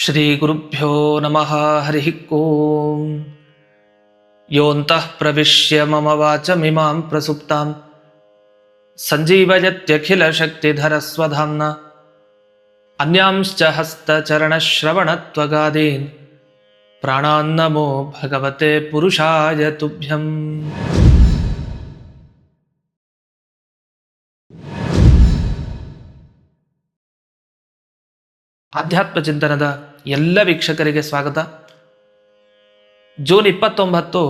ಶ್ರೀ ಗುರುಭ್ಯೋ ನಮಃ ಹರಿ ಓಂ. ಯೋಂತಃ ಪ್ರವಿಶ್ಯ ಮಮ ವಾಚಮಿಮಾಂ ಪ್ರಸುಪ್ತಾಂ ಸಂಜೀವಯತ್ಯಖಿಲ ಶಕ್ತಿಧರಸ್ವಧಾಮ್ನ ಅನ್ಯಾಂಶ್ಚ ಹಸ್ತಚರಣಶ್ರವಣತ್ವಗಾದೀನ್ ಪ್ರಾಣಾನ್ನಮೋ ಭಗವತೆ ಪುರುಷಾಯ ತುಭ್ಯಂ. ಆಧ್ಯಾತ್ಮ ಚಿಂತನದ ಎಲ್ಲ ವೀಕ್ಷಕರಿಗೆ ಸ್ವಾಗತ. ಜೂನ್ 29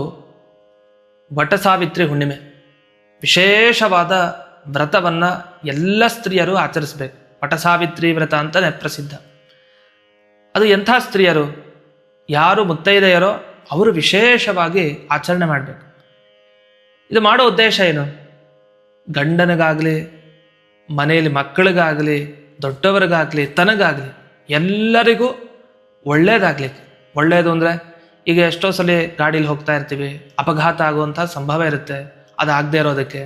ವಟಸಾವಿತ್ರಿ ಹುಣ್ಣಿಮೆ. ವಿಶೇಷವಾದ ವ್ರತವನ್ನು ಎಲ್ಲ ಸ್ತ್ರೀಯರು ಆಚರಿಸಬೇಕು. ವಟಸಾವಿತ್ರಿ ವ್ರತ ಅಂತಲೇ ಪ್ರಸಿದ್ಧ. ಅದು ಎಂಥ ಸ್ತ್ರೀಯರು, ಯಾರು ಮುತ್ತೈದೆಯರೋ ಅವರು ವಿಶೇಷವಾಗಿ ಆಚರಣೆ ಮಾಡಬೇಕು. ಇದು ಮಾಡೋ ಉದ್ದೇಶ ಏನು? ಗಂಡನಿಗಾಗಲಿ, ಮನೆಯಲ್ಲಿ ಮಕ್ಕಳಿಗಾಗಲಿ, ದೊಡ್ಡವರಿಗಾಗಲಿ, ತನಗಾಗಲಿ ಎಲ್ಲರಿಗೂ ಒಳ್ಳೆಯದಾಗಲಿಕ್ಕೆ. ಒಳ್ಳೆಯದು ಅಂದರೆ ಈಗ ಎಷ್ಟೋ ಸಲ ಗಾಡೀಲಿ ಹೋಗ್ತಾ ಇರ್ತೀವಿ, ಅಪಘಾತ ಆಗುವಂಥ ಸಂಭವ ಇರುತ್ತೆ. ಅದಾಗದೇ ಇರೋದಕ್ಕೆ,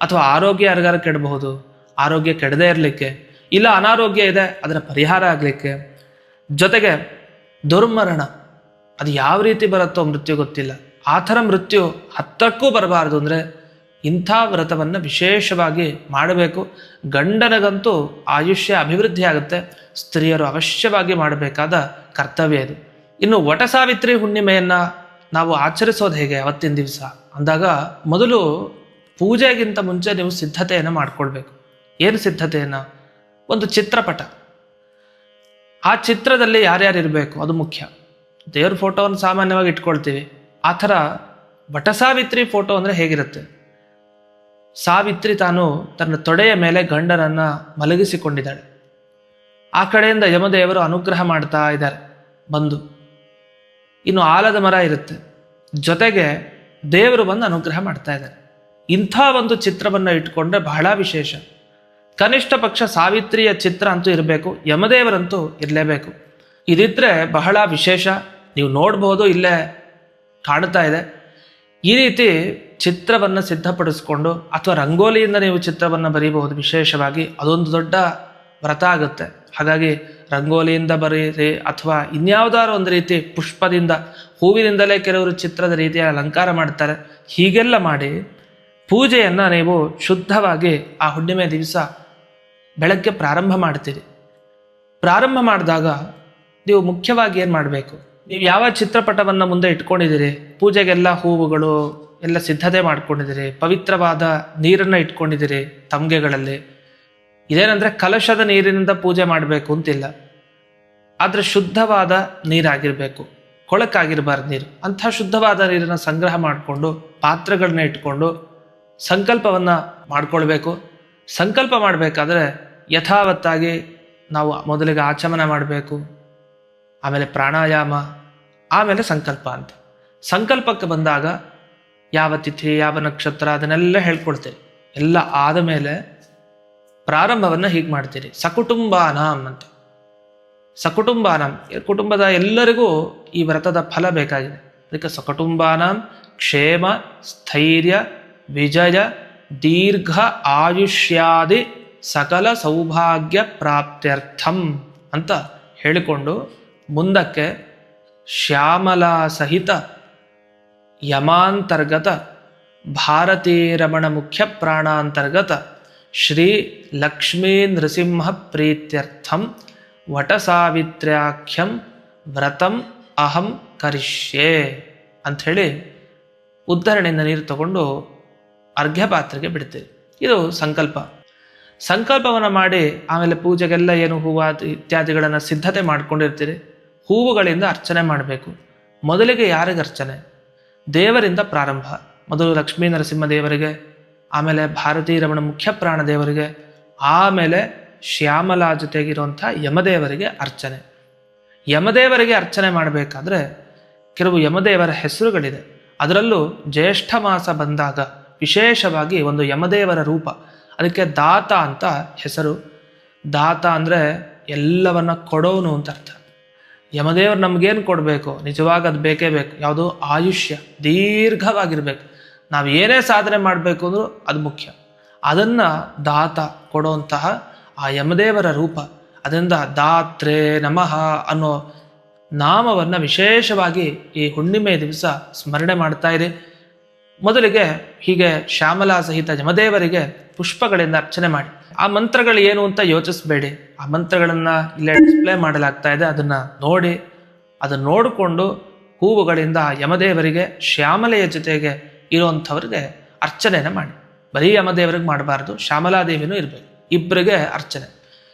ಅಥವಾ ಆರೋಗ್ಯ ಯಾರಿಗಾರು ಕೆಡಬಹುದು, ಆರೋಗ್ಯ ಕೆಡದೇ ಇರಲಿಕ್ಕೆ, ಇಲ್ಲ ಅನಾರೋಗ್ಯ ಇದೆ ಅದರ ಪರಿಹಾರ ಆಗಲಿಕ್ಕೆ, ಜೊತೆಗೆ ದುರ್ಮರಣ ಅದು ಯಾವ ರೀತಿ ಬರುತ್ತೋ ಮೃತ್ಯು ಗೊತ್ತಿಲ್ಲ, ಆ ಥರ ಮೃತ್ಯು ಹತ್ತಕ್ಕೂ ಬರಬಾರ್ದು ಅಂದರೆ ಇಂಥ ವ್ರತವನ್ನು ವಿಶೇಷವಾಗಿ ಮಾಡಬೇಕು. ಗಂಡನಿಗಂತೂ ಆಯುಷ್ಯ ಅಭಿವೃದ್ಧಿ ಆಗುತ್ತೆ. ಸ್ತ್ರೀಯರು ಅವಶ್ಯವಾಗಿ ಮಾಡಬೇಕಾದ ಕರ್ತವ್ಯ ಇದು. ಇನ್ನು ವಟಸಾವಿತ್ರಿ ಹುಣ್ಣಿಮೆಯನ್ನು ನಾವು ಆಚರಿಸೋದು ಹೇಗೆ ಅವತ್ತಿನ ದಿವಸ ಅಂದಾಗ, ಮೊದಲು ಪೂಜೆಗಿಂತ ಮುಂಚೆ ನೀವು ಸಿದ್ಧತೆಯನ್ನು ಮಾಡಿಕೊಳ್ಬೇಕು. ಏನು ಸಿದ್ಧತೆಯನ್ನು? ಒಂದು ಚಿತ್ರಪಟ, ಆ ಚಿತ್ರದಲ್ಲಿ ಯಾರ್ಯಾರು ಇರಬೇಕು ಅದು ಮುಖ್ಯ. ದೇವ್ರ ಫೋಟೋವನ್ನು ಸಾಮಾನ್ಯವಾಗಿ ಇಟ್ಕೊಳ್ತೀವಿ. ಆ ಥರ ವಟಸಾವಿತ್ರಿ ಫೋಟೋ ಅಂದರೆ ಹೇಗಿರುತ್ತೆ? ಸಾವಿತ್ರಿ ತಾನು ತನ್ನ ತೊಡೆಯ ಮೇಲೆ ಗಂಡನನ್ನು ಮಲಗಿಸಿಕೊಂಡಿದ್ದಾಳೆ. ಆ ಕಡೆಯಿಂದ ಯಮದೇವರು ಅನುಗ್ರಹ ಮಾಡ್ತಾ ಇದ್ದಾರೆ ಬಂದು. ಇನ್ನು ಆಲದ ಮರ ಇರುತ್ತೆ, ಜೊತೆಗೆ ದೇವರು ಬಂದು ಅನುಗ್ರಹ ಮಾಡ್ತಾ ಇದ್ದಾರೆ. ಇಂಥ ಒಂದು ಚಿತ್ರವನ್ನು ಇಟ್ಕೊಂಡ್ರೆ ಬಹಳ ವಿಶೇಷ. ಕನಿಷ್ಠ ಪಕ್ಷ ಸಾವಿತ್ರಿಯ ಚಿತ್ರ ಅಂತೂ ಇರಬೇಕು, ಯಮದೇವರಂತೂ ಇರಲೇಬೇಕು. ಇದಿದ್ರೆ ಬಹಳ ವಿಶೇಷ. ನೀವು ನೋಡ್ಬೋದು, ಇಲ್ಲೇ ಕಾಣ್ತಾ ಇದೆ. ಈ ರೀತಿ ಚಿತ್ರವನ್ನು ಸಿದ್ಧಪಡಿಸ್ಕೊಂಡು, ಅಥವಾ ರಂಗೋಲಿಯಿಂದ ನೀವು ಚಿತ್ರವನ್ನು ಬರೀಬಹುದು. ವಿಶೇಷವಾಗಿ ಅದೊಂದು ದೊಡ್ಡ ವ್ರತ ಆಗುತ್ತೆ. ಹಾಗಾಗಿ ರಂಗೋಲಿಯಿಂದ ಬರೀರಿ, ಅಥವಾ ಇನ್ಯಾವುದಾದ್ರು ಒಂದು ರೀತಿ ಪುಷ್ಪದಿಂದ, ಹೂವಿನಿಂದಲೇ ಕೆಲವರು ಚಿತ್ರದ ರೀತಿಯ ಅಲಂಕಾರ ಮಾಡ್ತಾರೆ. ಹೀಗೆಲ್ಲ ಮಾಡಿ ಪೂಜೆಯನ್ನು ನೀವು ಶುದ್ಧವಾಗಿ ಆ ಹುಣ್ಣಿಮೆ ದಿವಸ ಬೆಳಗ್ಗೆ ಪ್ರಾರಂಭ ಮಾಡ್ತೀರಿ. ಪ್ರಾರಂಭ ಮಾಡಿದಾಗ ನೀವು ಮುಖ್ಯವಾಗಿ ಏನು ಮಾಡಬೇಕು? ನೀವು ಯಾವ ಚಿತ್ರಪಟವನ್ನು ಮುಂದೆ ಇಟ್ಕೊಂಡಿದ್ದೀರಿ, ಪೂಜೆಗೆಲ್ಲ ಹೂವುಗಳು ಎಲ್ಲ ಸಿದ್ಧತೆ ಮಾಡ್ಕೊಂಡಿದ್ದೀರಿ, ಪವಿತ್ರವಾದ ನೀರನ್ನು ಇಟ್ಕೊಂಡಿದ್ದೀರಿ ತಮ್ಗೆಗಳಲ್ಲಿ. ಇದೇನೆಂದರೆ ಕಲಶದ ನೀರಿನಿಂದ ಪೂಜೆ ಮಾಡಬೇಕು ಅಂತಿಲ್ಲ, ಆದರೆ ಶುದ್ಧವಾದ ನೀರಾಗಿರಬೇಕು, ಕೊಳಕಾಗಿರಬಾರ್ದು ನೀರು. ಅಂಥ ಶುದ್ಧವಾದ ನೀರನ್ನು ಸಂಗ್ರಹ ಮಾಡಿಕೊಂಡು ಪಾತ್ರೆಗಳನ್ನ ಇಟ್ಕೊಂಡು ಸಂಕಲ್ಪವನ್ನು ಮಾಡ್ಕೊಳ್ಬೇಕು. ಸಂಕಲ್ಪ ಮಾಡಬೇಕಾದ್ರೆ ಯಥಾವತ್ತಾಗಿ ನಾವು ಮೊದಲಿಗೆ ಆಚಮನ ಮಾಡಬೇಕು, ಆಮೇಲೆ ಪ್ರಾಣಾಯಾಮ, ಆಮೇಲೆ ಸಂಕಲ್ಪ ಅಂತ. ಸಂಕಲ್ಪಕ್ಕೆ ಬಂದಾಗ ಯಾವ ತಿಥಿ, ಯಾವ ನಕ್ಷತ್ರ ಅದನ್ನೆಲ್ಲ ಹೇಳ್ಕೊಡ್ತೀರಿ. ಎಲ್ಲ ಆದ ಮೇಲೆ ಪ್ರಾರಂಭವನ್ನು ಹೀಗೆ ಮಾಡ್ತೀರಿ, ಸಕುಟುಂಬಾನಾಂ ಅಂತ. ಸಕುಟುಂಬಾನಾಂ, ಕುಟುಂಬದ ಎಲ್ಲರಿಗೂ ಈ ವ್ರತದ ಫಲ ಬೇಕಾಗಿದೆ. ಅದಕ್ಕೆ ಸಕುಟುಂಬಾನಾಂ ಕ್ಷೇಮ ಸ್ಥೈರ್ಯ ವಿಜಯ ದೀರ್ಘ ಆಯುಷ್ಯಾದಿ ಸಕಲ ಸೌಭಾಗ್ಯ ಪ್ರಾಪ್ತ್ಯರ್ಥಂ ಅಂತ ಹೇಳಿಕೊಂಡು ಮುಂದಕ್ಕೆ ಶ್ಯಾಮಲಾ ಸಹಿತ ಯಮಾಂತರ್ಗತ ಭಾರತೀರಮಣ ಮುಖ್ಯ ಪ್ರಾಣಾಂತರ್ಗತ ಶ್ರೀ ಲಕ್ಷ್ಮೀ ನೃಸಿಂಹ ಪ್ರೀತ್ಯರ್ಥಂ ವಟಸಾವಿತ್ರ್ಯಾಖ್ಯಂ ವ್ರತಂ ಅಹಂ ಕರಿಷ್ಯೆ ಅಂಥೇಳಿ ಉದ್ಧರಣೆಯಿಂದ ನೀರು ತಗೊಂಡು ಅರ್ಘ್ಯ ಪಾತ್ರೆಗೆ ಬಿಡ್ತೀರಿ. ಇದು ಸಂಕಲ್ಪ. ಸಂಕಲ್ಪವನ್ನು ಮಾಡಿ ಆಮೇಲೆ ಪೂಜೆಗೆಲ್ಲ ಏನು ಹೂವು ಇತ್ಯಾದಿಗಳನ್ನು ಸಿದ್ಧತೆ ಮಾಡ್ಕೊಂಡಿರ್ತೀರಿ. ಹೂವುಗಳಿಂದ ಅರ್ಚನೆ ಮಾಡಬೇಕು. ಮೊದಲಿಗೆ ಯಾರಿಗೆ ಅರ್ಚನೆ? ದೇವರಿಂದ ಪ್ರಾರಂಭ. ಮೊದಲು ಲಕ್ಷ್ಮೀ ನರಸಿಂಹ ದೇವರಿಗೆ, ಆಮೇಲೆ ಭಾರತೀ ರಮಣ ಮುಖ್ಯ ಪ್ರಾಣ ದೇವರಿಗೆ, ಆಮೇಲೆ ಶ್ಯಾಮಲಾ ಜೊತೆಗಿರುವಂಥ ಯಮದೇವರಿಗೆ ಅರ್ಚನೆ. ಯಮದೇವರಿಗೆ ಅರ್ಚನೆ ಮಾಡಬೇಕಾದ್ರೆ ಕೆಲವು ಯಮದೇವರ ಹೆಸರುಗಳಿದೆ. ಅದರಲ್ಲೂ ಜ್ಯೇಷ್ಠ ಮಾಸ ಬಂದಾಗ ವಿಶೇಷವಾಗಿ ಒಂದು ಯಮದೇವರ ರೂಪ, ಅದಕ್ಕೆ ದಾತ ಅಂತ ಹೆಸರು. ದಾತ ಅಂದರೆ ಎಲ್ಲವನ್ನ ಕೊಡೋನು ಅಂತ ಅರ್ಥ. ಯಮದೇವರು ನಮಗೇನು ಕೊಡಬೇಕು? ನಿಜವಾಗಿ ಅದು ಬೇಕೇ ಬೇಕು. ಯಾವುದು? ಆಯುಷ್ಯ ದೀರ್ಘವಾಗಿರ್ಬೇಕು. ನಾವು ಏನೇ ಸಾಧನೆ ಮಾಡಬೇಕು ಅಂದರೂ ಅದು ಮುಖ್ಯ. ಅದನ್ನು ದಾತ ಕೊಡುವಂತಹ ಆ ಯಮದೇವರ ರೂಪ. ಅದರಿಂದ ದಾತ್ರೆ ನಮಃ ಅನ್ನೋ ನಾಮವನ್ನು ವಿಶೇಷವಾಗಿ ಈ ಹುಣ್ಣಿಮೆಯ ದಿವಸ ಸ್ಮರಣೆ ಮಾಡ್ತಾ ಇದೆ. ಮೊದಲಿಗೆ ಹೀಗೆ ಶ್ಯಾಮಲಾ ಸಹಿತ ಯಮದೇವರಿಗೆ ಪುಷ್ಪಗಳಿಂದ ಅರ್ಚನೆ ಮಾಡಿ. ಆ ಮಂತ್ರಗಳು ಏನು ಅಂತ ಯೋಚಿಸಬೇಡಿ. ಆ ಮಂತ್ರಗಳನ್ನು ಇಲ್ಲೇ ಡಿಸ್ಪ್ಲೇ ಮಾಡಲಾಗ್ತಾ ಇದೆ, ಅದನ್ನು ನೋಡಿ, ಅದನ್ನು ನೋಡಿಕೊಂಡು ಹೂವುಗಳಿಂದ ಯಮದೇವರಿಗೆ ಶ್ಯಾಮಲೆಯ ಜೊತೆಗೆ ಇರುವಂಥವ್ರಿಗೆ ಅರ್ಚನೆಯನ್ನು ಮಾಡಿ. ಬರೀ ಯಮದೇವರಿಗೆ ಮಾಡಬಾರ್ದು, ಶ್ಯಾಮಲಾದೇವಿನೂ ಇರಬೇಕು, ಇಬ್ಬರಿಗೆ ಅರ್ಚನೆ.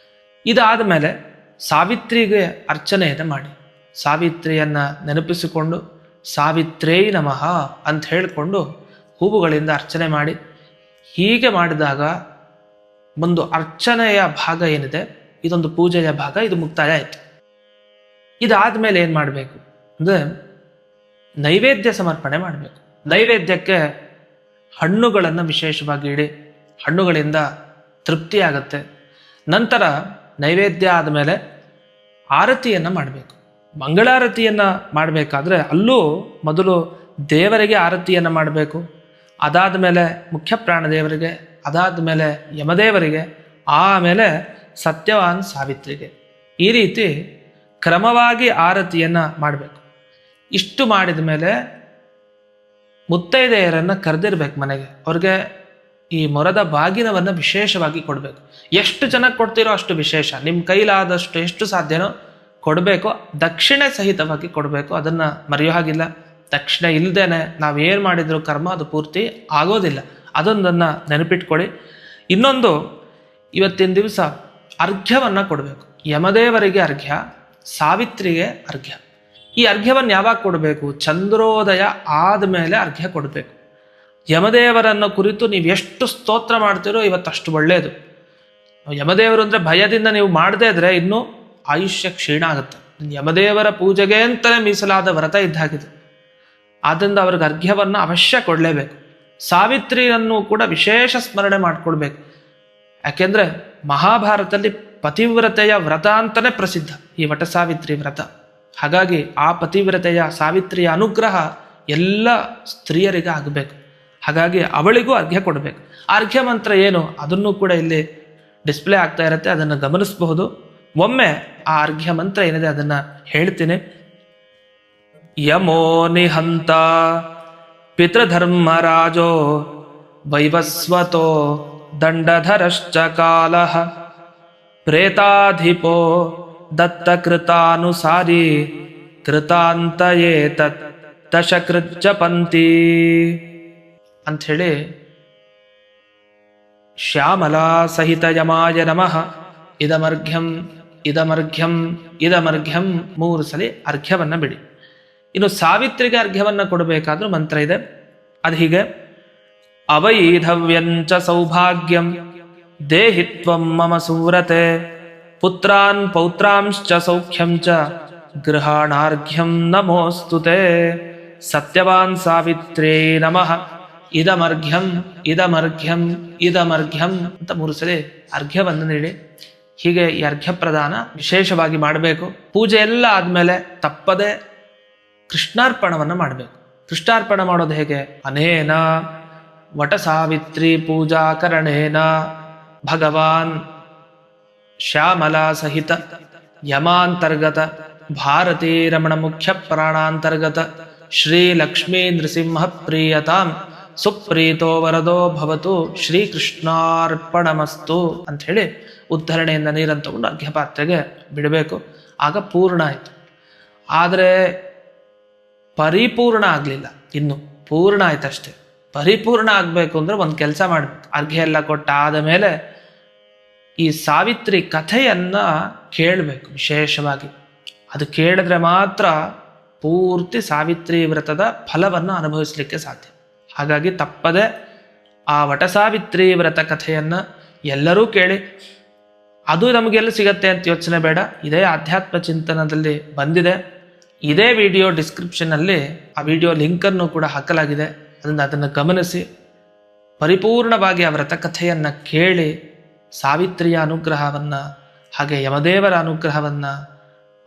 ಇದಾದ ಮೇಲೆ ಸಾವಿತ್ರಿಗೆ ಅರ್ಚನೆಯನ್ನು ಮಾಡಿ. ಸಾವಿತ್ರಿಯನ್ನು ನೆನಪಿಸಿಕೊಂಡು ಸಾವಿತ್ರೇ ನಮಃ ಅಂತ ಹೇಳಿಕೊಂಡು ಹೂವುಗಳಿಂದ ಅರ್ಚನೆ ಮಾಡಿ. ಹೀಗೆ ಮಾಡಿದಾಗ ಒಂದು ಅರ್ಚನೆಯ ಭಾಗ ಏನಿದೆ, ಇದೊಂದು ಪೂಜೆಯ ಭಾಗ, ಇದು ಮುಕ್ತಾಯ ಆಯಿತು. ಇದಾದ ಮೇಲೆ ಏನು ಮಾಡಬೇಕು ಅಂದರೆ ನೈವೇದ್ಯ ಸಮರ್ಪಣೆ ಮಾಡಬೇಕು. ನೈವೇದ್ಯಕ್ಕೆ ಹಣ್ಣುಗಳನ್ನು ವಿಶೇಷವಾಗಿ ಇಡಿ, ಹಣ್ಣುಗಳಿಂದ ತೃಪ್ತಿಯಾಗತ್ತೆ. ನಂತರ ನೈವೇದ್ಯ ಆದಮೇಲೆ ಆರತಿಯನ್ನು ಮಾಡಬೇಕು. ಮಂಗಳಾರತಿಯನ್ನು ಮಾಡಬೇಕಾದ್ರೆ ಅಲ್ಲೂ ಮೊದಲು ದೇವರಿಗೆ ಆರತಿಯನ್ನು ಮಾಡಬೇಕು. ಅದಾದ ಮೇಲೆ ಮುಖ್ಯ ಪ್ರಾಣದೇವರಿಗೆ, ಅದಾದ ಮೇಲೆ ಯಮದೇವರಿಗೆ, ಆಮೇಲೆ ಸತ್ಯವಾನ್ ಸಾವಿತ್ರಿಗೆ. ಈ ರೀತಿ ಕ್ರಮವಾಗಿ ಆರತಿಯನ್ನು ಮಾಡಬೇಕು. ಇಷ್ಟು ಮಾಡಿದ ಮೇಲೆ ಮುತ್ತೈದೆಯರನ್ನು ಕರೆದಿರ್ಬೇಕು ಮನೆಗೆ. ಅವ್ರಿಗೆ ಈ ಮೊರದ ಬಾಗಿನವನ್ನು ವಿಶೇಷವಾಗಿ ಕೊಡಬೇಕು. ಎಷ್ಟು ಜನಕ್ಕೆ ಕೊಡ್ತೀರೋ ಅಷ್ಟು ವಿಶೇಷ, ನಿಮ್ಮ ಕೈಲಾದಷ್ಟು ಎಷ್ಟು ಸಾಧ್ಯನೋ ಕೊಡಬೇಕು. ದಕ್ಷಿಣೆ ಸಹಿತವಾಗಿ ಕೊಡಬೇಕು, ಅದನ್ನು ಮರೆಯೋ ಹಾಗಿಲ್ಲ. ದಕ್ಷಿಣೆ ಇಲ್ಲದೇನೆ ನಾವೇನು ಮಾಡಿದ್ರು ಕರ್ಮ ಅದು ಪೂರ್ತಿ ಆಗೋದಿಲ್ಲ. ಅದೊಂದನ್ನು ನೆನಪಿಟ್ಕೊಳ್ಳಿ. ಇನ್ನೊಂದು, ಇವತ್ತಿನ ದಿವಸ ಅರ್ಘ್ಯವನ್ನು ಕೊಡಬೇಕು. ಯಮದೇವರಿಗೆ ಅರ್ಘ್ಯ, ಸಾವಿತ್ರಿಗೆ ಅರ್ಘ್ಯ. ಈ ಅರ್ಘ್ಯವನ್ನು ಯಾವಾಗ ಕೊಡಬೇಕು? ಚಂದ್ರೋದಯ ಆದಮೇಲೆ ಅರ್ಘ್ಯ ಕೊಡಬೇಕು. ಯಮದೇವರನ್ನು ಕುರಿತು ನೀವು ಎಷ್ಟು ಸ್ತೋತ್ರ ಮಾಡ್ತೀರೋ ಇವತ್ತಷ್ಟು ಒಳ್ಳೆಯದು. ಯಮದೇವರು ಅಂದರೆ ಭಯದಿಂದ ನೀವು ಮಾಡದೇ ಇದ್ರೆ ಇನ್ನೂ ಆಯುಷ್ಯ ಕ್ಷೀಣ ಆಗುತ್ತೆ. ಯಮದೇವರ ಪೂಜೆಗೆ ಅಂತಲೇ ಮೀಸಲಾದ ವ್ರತ ಇದ್ದಾಗಿದೆ. ಆದ್ದರಿಂದ ಅವ್ರಿಗೆ ಅರ್ಘ್ಯವನ್ನು ಅವಶ್ಯ ಕೊಡಲೇಬೇಕು. ಸಾವಿತ್ರಿಯನ್ನು ಕೂಡ ವಿಶೇಷ ಸ್ಮರಣೆ ಮಾಡಿಕೊಡ್ಬೇಕು. ಯಾಕೆಂದರೆ ಮಹಾಭಾರತದಲ್ಲಿ ಪತಿವ್ರತೆಯ ವ್ರತ ಅಂತಲೇ ಪ್ರಸಿದ್ಧ ಈ ವಟಸಾವಿತ್ರಿ ವ್ರತ. ಹಾಗಾಗಿ ಆ ಪತಿವ್ರತೆಯ ಸಾವಿತ್ರಿಯ ಅನುಗ್ರಹ ಎಲ್ಲ ಸ್ತ್ರೀಯರಿಗೆ ಆಗಬೇಕು. ಹಾಗಾಗಿ ಅವಳಿಗೂ ಅರ್ಘ್ಯ ಕೊಡಬೇಕು. ಅರ್ಘ್ಯ ಮಂತ್ರ ಏನು ಅದನ್ನು ಕೂಡ ಇಲ್ಲಿ ಡಿಸ್ಪ್ಲೇ ಆಗ್ತಾ ಇರುತ್ತೆ, ಅದನ್ನು ಗಮನಿಸಬಹುದು. ಒಮ್ಮೆ ಆ ಅರ್ಘ್ಯ ಮಂತ್ರ ಏನಿದೆ ಅದನ್ನು ಹೇಳ್ತೀನಿ. ಯಮೋ ನಿಹಂತ ಪಿತೃಧರ್ಮರಾಜೋ ವೈವಸ್ವತೋ ದಂಡಧರಶ್ಚ ಕಾಲಃ ಪ್ರೇತಾಧಿಪೋ ದತ್ತಕೃತಾನುಸಾರಿ ಕೃತಾಂತಯೇತತ್ ದಶಕೃಜ್ಜಪಂತಿ ಅಂಥೇಳಿ ಶ್ಯಾಮಲಾ ಸಹಿತ ಯಮಾಯ ನಮಃ ಇದಮರ್ಘ್ಯಂ ಇದಮರ್ಘ್ಯಂ ಇದಮರ್ಘ್ಯಂ 3 ಸಲ ಅರ್ಘ್ಯವನ್ನು ಬಿಡಿ. ಇನ್ನು ಸಾವಿತ್ರಿಗೆ ಅರ್ಘ್ಯವನ್ನು ಕೊಡಬೇಕಾದ್ರೂ ಮಂತ್ರ ಇದೆ. ಅದು ಹೀಗೆ: ಅವೈಧವ್ಯಂಚ ಸೌಭಾಗ್ಯಂ ದೇಹಿತ್ವಂ ಮಮ ಸುವ್ರತೆ ಪುತ್ರಾನ್ ಪೌತ್ರಾಂಶ್ಚ ಸೌಖ್ಯಂ ಚ ಗೃಹಾಣಾರ್ಘ್ಯಂ ನಮೋಸ್ತುತೆ ಸತ್ಯವಾನ್ ಸಾವಿತ್ರೇ ನಮಃ ಇದಮರ್ಘ್ಯಂ ಇದಮರ್ಘ್ಯಂ ಇದಮರ್ಘ್ಯಂ ಅಂತ 3 ಸಲ ಅರ್ಘ್ಯವನ್ನು ನೀಡಿ. ಹೀಗೆ ಈ ಅರ್ಘ್ಯ ಪ್ರದಾನ ವಿಶೇಷವಾಗಿ ಮಾಡಬೇಕು. ಪೂಜೆ ಎಲ್ಲ ಆದಮೇಲೆ ತಪ್ಪದೆ ಕೃಷ್ಣಾರ್ಪಣವನ್ನು ಮಾಡಬೇಕು. ಕೃಷ್ಣಾರ್ಪಣ ಮಾಡೋದು ಹೇಗೆ? ಅನೇನ ವಟ ಸಾವಿತ್ರಿ ಪೂಜಾಕರಣೇನ ಭಗವಾನ್ ಶ್ಯಾಮಲಾ ಸಹಿತ ಯಮಾಂತರ್ಗತ ಭಾರತೀ ರಮಣ ಮುಖ್ಯ ಪ್ರಾಣಾಂತರ್ಗತ ಶ್ರೀ ಲಕ್ಷ್ಮೀ ನೃಸಿಂಹ ಪ್ರೀಯತಾಂ ಸುಪ್ರೀತೋ ವರದೋ ಭವತು ಶ್ರೀಕೃಷ್ಣಾರ್ಪಣಮಸ್ತು ಅಂಥೇಳಿ ಉದ್ಧರಣೆಯಿಂದ ನೀರನ್ನು ತಗೊಂಡು ಅರ್ಘ್ಯಪಾತ್ರೆಗೆ ಬಿಡಬೇಕು. ಆಗ ಪೂರ್ಣ ಆಯಿತು. ಆದರೆ ಪರಿಪೂರ್ಣ ಆಗಲಿಲ್ಲ, ಇನ್ನು ಪೂರ್ಣ ಆಯ್ತಷ್ಟೇ. ಪರಿಪೂರ್ಣ ಆಗಬೇಕು ಅಂದರೆ ಒಂದು ಕೆಲಸ ಮಾಡಬೇಕು. ಅರ್ಘ್ಯ ಎಲ್ಲ ಕೊಟ್ಟಾದ ಮೇಲೆ ಈ ಸಾವಿತ್ರಿ ಕಥೆಯನ್ನು ಕೇಳಬೇಕು ವಿಶೇಷವಾಗಿ. ಅದು ಕೇಳಿದ್ರೆ ಮಾತ್ರ ಪೂರ್ತಿ ಸಾವಿತ್ರಿ ವ್ರತದ ಫಲವನ್ನು ಅನುಭವಿಸಲಿಕ್ಕೆ ಸಾಧ್ಯ. ಹಾಗಾಗಿ ತಪ್ಪದೆ ಆ ವಟಸಾವಿತ್ರಿ ವ್ರತ ಕಥೆಯನ್ನು ಎಲ್ಲರೂ ಕೇಳಿ. ಅದು ನಮಗೆಲ್ಲ ಸಿಗತ್ತೆ ಅಂತ ಯೋಚನೆ ಬೇಡ, ಇದೇ ಆಧ್ಯಾತ್ಮ ಚಿಂತನದಲ್ಲಿ ಬಂದಿದೆ. ಇದೇ ವಿಡಿಯೋ ಡಿಸ್ಕ್ರಿಪ್ಷನ್ನಲ್ಲಿ ಆ ವಿಡಿಯೋ ಲಿಂಕನ್ನು ಕೂಡ ಹಾಕಲಾಗಿದೆ. ಅದರಿಂದ ಅದನ್ನು ಗಮನಿಸಿ ಪರಿಪೂರ್ಣವಾಗಿ ಆ ವ್ರತ ಕಥೆಯನ್ನು ಕೇಳಿ ಸಾವಿತ್ರಿಯ ಅನುಗ್ರಹವನ್ನು, ಹಾಗೆ ಯಮದೇವರ ಅನುಗ್ರಹವನ್ನು,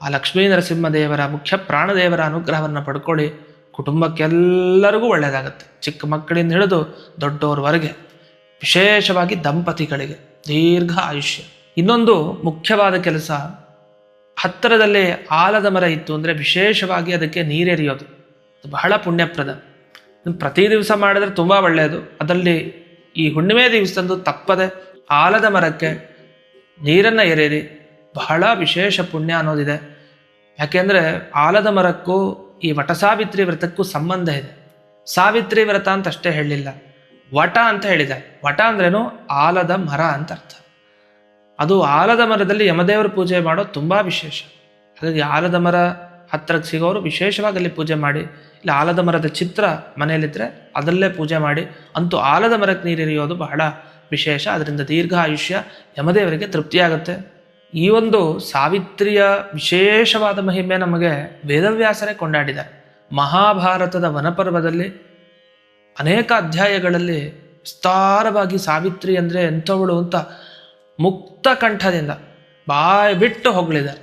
ಆ ಲಕ್ಷ್ಮೀ ನರಸಿಂಹದೇವರ ಮುಖ್ಯ ಪ್ರಾಣದೇವರ ಅನುಗ್ರಹವನ್ನು ಪಡ್ಕೊಳ್ಳಿ. ಕುಟುಂಬಕ್ಕೆಲ್ಲರಿಗೂ ಒಳ್ಳೆಯದಾಗುತ್ತೆ. ಚಿಕ್ಕ ಮಕ್ಕಳಿಂದ ಹಿಡಿದು ದೊಡ್ಡವರವರೆಗೆ, ವಿಶೇಷವಾಗಿ ದಂಪತಿಗಳಿಗೆ ದೀರ್ಘ ಆಯುಷ್ಯ. ಇನ್ನೊಂದು ಮುಖ್ಯವಾದ ಕೆಲಸ, ಹತ್ತಿರದಲ್ಲಿ ಆಲದ ಮರ ಇತ್ತು ಅಂದರೆ ವಿಶೇಷವಾಗಿ ಅದಕ್ಕೆ ನೀರೆರಿಯೋದು ಬಹಳ ಪುಣ್ಯಪ್ರದ. ಪ್ರತಿ ದಿವಸ ಮಾಡಿದ್ರೆ ತುಂಬ ಒಳ್ಳೆಯದು. ಅದರಲ್ಲಿ ಈ ಹುಣ್ಣಿಮೆ ದಿವಸದಂದು ತಪ್ಪದೆ ಆಲದ ಮರಕ್ಕೆ ನೀರನ್ನು ಎರೆಯಿರಿ, ಬಹಳ ವಿಶೇಷ ಪುಣ್ಯ ಅನ್ನೋದಿದೆ. ಯಾಕೆಂದರೆ ಆಲದ ಮರಕ್ಕೂ ಈ ವಟಸಾವಿತ್ರಿ ವ್ರತಕ್ಕೂ ಸಂಬಂಧ ಇದೆ. ಸಾವಿತ್ರಿ ವ್ರತ ಅಂತ ಅಷ್ಟೇ ಹೇಳಲಿಲ್ಲ, ವಟ ಅಂತ ಹೇಳಿದೆ. ವಟ ಅಂದ್ರೇನು? ಆಲದ ಮರ ಅಂತ ಅರ್ಥ. ಅದು ಆಲದ ಮರದಲ್ಲಿ ಯಮದೇವರ ಪೂಜೆ ಮಾಡೋದು ತುಂಬ ವಿಶೇಷ. ಹಾಗಾಗಿ ಆಲದ ಮರ ಹತ್ತಿರಕ್ಕೆ ಸಿಗೋರು ವಿಶೇಷವಾಗಿ ಅಲ್ಲಿ ಪೂಜೆ ಮಾಡಿ, ಇಲ್ಲ ಆಲದ ಮರದ ಚಿತ್ರ ಮನೆಯಲ್ಲಿದ್ದರೆ ಅದರಲ್ಲೇ ಪೂಜೆ ಮಾಡಿ. ಅಂತೂ ಆಲದ ಮರಕ್ಕೆ ನೀರೆರಿಯೋದು ಬಹಳ ವಿಶೇಷ. ಅದರಿಂದ ದೀರ್ಘ ಆಯುಷ್ಯ, ಯಮದೇವರಿಗೆ ತೃಪ್ತಿಯಾಗುತ್ತೆ. ಈ ಒಂದು ಸಾವಿತ್ರಿಯ ವಿಶೇಷವಾದ ಮಹಿಮೆ ನಮಗೆ ವೇದವ್ಯಾಸರೇ ಕೊಂಡಾಡಿದ್ದಾರೆ. ಮಹಾಭಾರತದ ವನಪರ್ವದಲ್ಲಿ ಅನೇಕ ಅಧ್ಯಾಯಗಳಲ್ಲಿ ವಿಸ್ತಾರವಾಗಿ ಸಾವಿತ್ರಿ ಅಂದರೆ ಎಂಥವಳು ಅಂತ ಮುಕ್ತ ಕಂಠದಿಂದ ಬಾಯಿ ಬಿಟ್ಟು ಹೊಗಳಿದ್ದಾರೆ.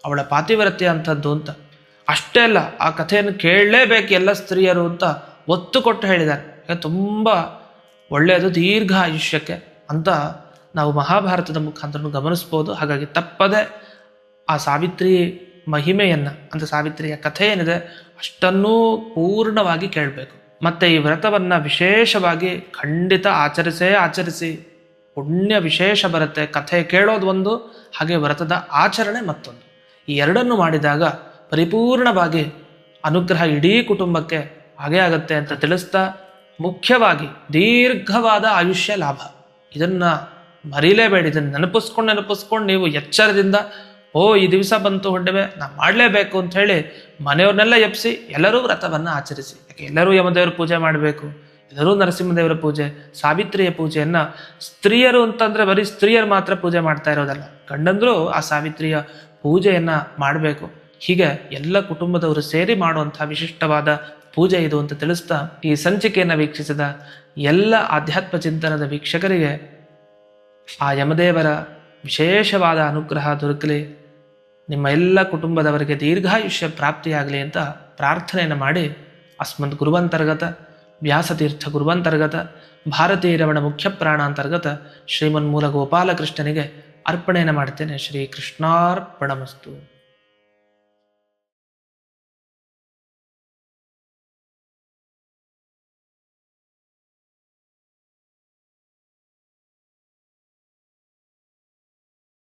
ಅವಳ ಪಾತಿವ್ರತ್ಯ ಅಂಥದ್ದು ಅಂತ. ಅಷ್ಟೇ ಅಲ್ಲ, ಆ ಕಥೆಯನ್ನು ಕೇಳಲೇಬೇಕು ಎಲ್ಲ ಸ್ತ್ರೀಯರು ಅಂತ ಒತ್ತು ಕೊಟ್ಟು ಹೇಳಿದ್ದಾರೆ. ತುಂಬ ಒಳ್ಳೆಯದು ದೀರ್ಘ ಆಯುಷ್ಯಕ್ಕೆ ಅಂತ ನಾವು ಮಹಾಭಾರತದ ಮುಖಾಂತರ ಗಮನಿಸ್ಬೋದು. ಹಾಗಾಗಿ ತಪ್ಪದೆ ಆ ಸಾವಿತ್ರಿ ಮಹಿಮೆಯನ್ನು, ಅಂತ ಸಾವಿತ್ರಿಯ ಕಥೆ ಏನಿದೆ ಅಷ್ಟನ್ನೂ ಪೂರ್ಣವಾಗಿ ಕೇಳಬೇಕು. ಮತ್ತು ಈ ವ್ರತವನ್ನು ವಿಶೇಷವಾಗಿ ಖಂಡಿತ ಆಚರಿಸಿ ಪುಣ್ಯ ವಿಶೇಷ ಬರುತ್ತೆ. ಕಥೆ ಕೇಳೋದು ಒಂದು, ಹಾಗೆ ವ್ರತದ ಆಚರಣೆ ಮತ್ತೊಂದು. ಈ ಎರಡನ್ನು ಮಾಡಿದಾಗ ಪರಿಪೂರ್ಣವಾಗಿ ಅನುಗ್ರಹ ಇಡೀ ಕುಟುಂಬಕ್ಕೆ ಹಾಗೇ ಆಗತ್ತೆ ಅಂತ ತಿಳಿಸ್ತಾ, ಮುಖ್ಯವಾಗಿ ದೀರ್ಘವಾದ ಆಯುಷ್ಯ ಲಾಭ, ಇದನ್ನು ಮರೀಲೇಬೇಡಿ. ಇದನ್ನು ನೆನಪಿಸ್ಕೊಂಡು ನೀವು ಎಚ್ಚರದಿಂದ ಈ ದಿವಸ ಬಂತು ಹುಣ್ಣಿಮೆ, ನಾ ಮಾಡಲೇಬೇಕು ಅಂತ ಹೇಳಿ ಮನೆಯವ್ರನ್ನೆಲ್ಲ ಎಬ್ಬಿಸಿ ಎಲ್ಲರೂ ವ್ರತವನ್ನು ಆಚರಿಸಿ. ಯಾಕೆ ಎಲ್ಲರೂ ಯಮದೇವರ ಪೂಜೆ ಮಾಡಬೇಕು, ಎಲ್ಲರೂ ನರಸಿಂಹದೇವರ ಪೂಜೆ, ಸಾವಿತ್ರಿಯ ಪೂಜೆಯನ್ನು ಸ್ತ್ರೀಯರು ಅಂತಂದರೆ ಬರೀ ಸ್ತ್ರೀಯರು ಮಾತ್ರ ಪೂಜೆ ಮಾಡ್ತಾ ಇರೋದಲ್ಲ, ಗಂಡಂದರೂ ಆ ಸಾವಿತ್ರಿಯ ಪೂಜೆಯನ್ನು ಮಾಡಬೇಕು. ಹೀಗೆ ಎಲ್ಲ ಕುಟುಂಬದವರು ಸೇರಿ ಮಾಡುವಂಥ ವಿಶಿಷ್ಟವಾದ ಪೂಜೆ ಇದು ಅಂತ ತಿಳಿಸ್ತಾ, ಈ ಸಂಚಿಕೆಯನ್ನು ವೀಕ್ಷಿಸಿದ ಎಲ್ಲ ಆಧ್ಯಾತ್ಮ ಚಿಂತನದ ವೀಕ್ಷಕರಿಗೆ ಆ ಯಮದೇವರ ವಿಶೇಷವಾದ ಅನುಗ್ರಹ ದೊರಕಲಿ, ನಿಮ್ಮ ಎಲ್ಲ ಕುಟುಂಬದವರಿಗೆ ದೀರ್ಘಾಯುಷ್ಯ ಪ್ರಾಪ್ತಿಯಾಗಲಿ ಅಂತ ಪ್ರಾರ್ಥನೆಯನ್ನು ಮಾಡಿ, ಅಸ್ಮದ್ ಗುರುವಂತರ್ಗತ ವ್ಯಾಸತೀರ್ಥ ಗುರುವಂತರ್ಗತ ಭಾರತೀಯ ರಮಣ ಮುಖ್ಯ ಪ್ರಾಣಾಂತರ್ಗತ ಶ್ರೀಮನ್ಮೂಲ ಗೋಪಾಲಕೃಷ್ಣನಿಗೆ ಅರ್ಪಣೆಯನ್ನು ಮಾಡ್ತೇನೆ. ಶ್ರೀ ಕೃಷ್ಣಾರ್ಪಣಮಸ್ತು.